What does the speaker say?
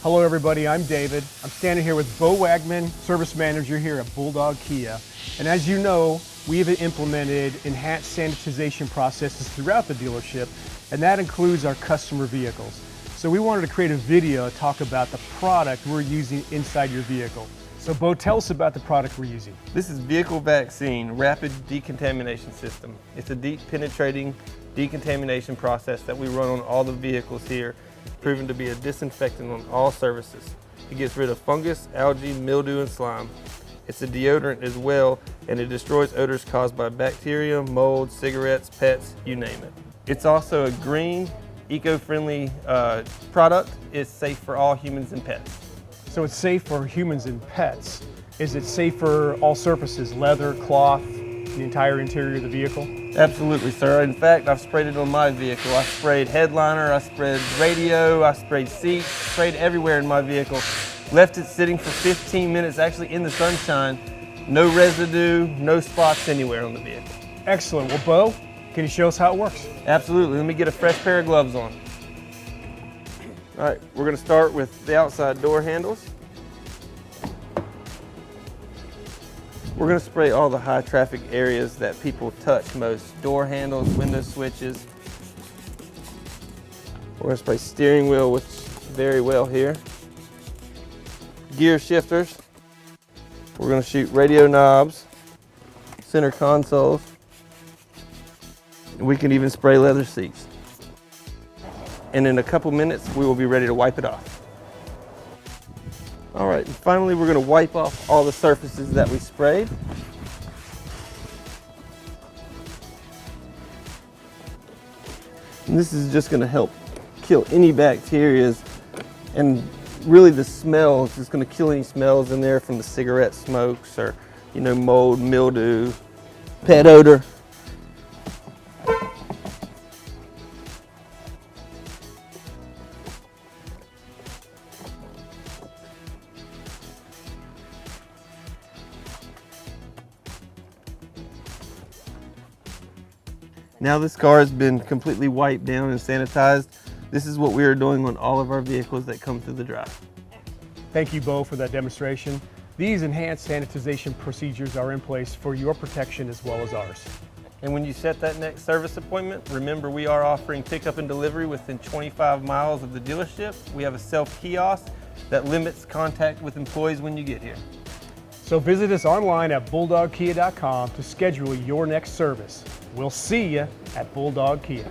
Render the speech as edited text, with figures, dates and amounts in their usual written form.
Hello everybody, I'm David. I'm standing here with Bo Wagman, Service Manager here at Bulldog Kia. And as you know, we have implemented enhanced sanitization processes throughout the dealership, and that includes our customer vehicles. So we wanted to create a video to talk about the product we're using inside your vehicle. So Bo, tell us about the product we're using. This is Vehicle Vaccine Rapid Decontamination System. It's a deep penetrating decontamination process that we run on all the vehicles here. It's proven to be a disinfectant on all surfaces. It gets rid of fungus, algae, mildew, and slime. It's a deodorant as well, and it destroys odors caused by bacteria, mold, cigarettes, pets, you name it. It's also a green, eco-friendly product. It's safe for all humans and pets. So it's safe for humans and pets. Is it safe for all surfaces, leather, cloth, the entire interior of the vehicle? Absolutely, sir. In fact, I've sprayed it on my vehicle. I sprayed headliner, I sprayed radio, I sprayed seats, sprayed everywhere in my vehicle. Left it sitting for 15 minutes, actually in the sunshine. No residue, no spots anywhere on the vehicle. Excellent. Well, Bo, can you show us how it works? Absolutely. Let me get a fresh pair of gloves on. All right, we're going to start with the outside door handles. We're going to spray all the high traffic areas that people touch most. Door handles, window switches. We're going to spray steering wheel, which very well here. Gear shifters. We're going to shoot radio knobs, center consoles. And we can even spray leather seats. And in a couple minutes, we will be ready to wipe it off. All right, and finally we're going to wipe off all the surfaces that we sprayed. And this is just going to help kill any bacteria, and really the smells, it's going to kill any smells in there from the cigarette smokes or, mold, mildew, pet odor. Now this car has been completely wiped down and sanitized. This is what we are doing on all of our vehicles that come through the drive. Thank you, Bo, for that demonstration. These enhanced sanitization procedures are in place for your protection as well as ours. And when you set that next service appointment, remember we are offering pickup and delivery within 25 miles of the dealership. We have a self-kiosk that limits contact with employees when you get here. So visit us online at bulldogkia.com to schedule your next service. We'll see you at Bulldog Kia.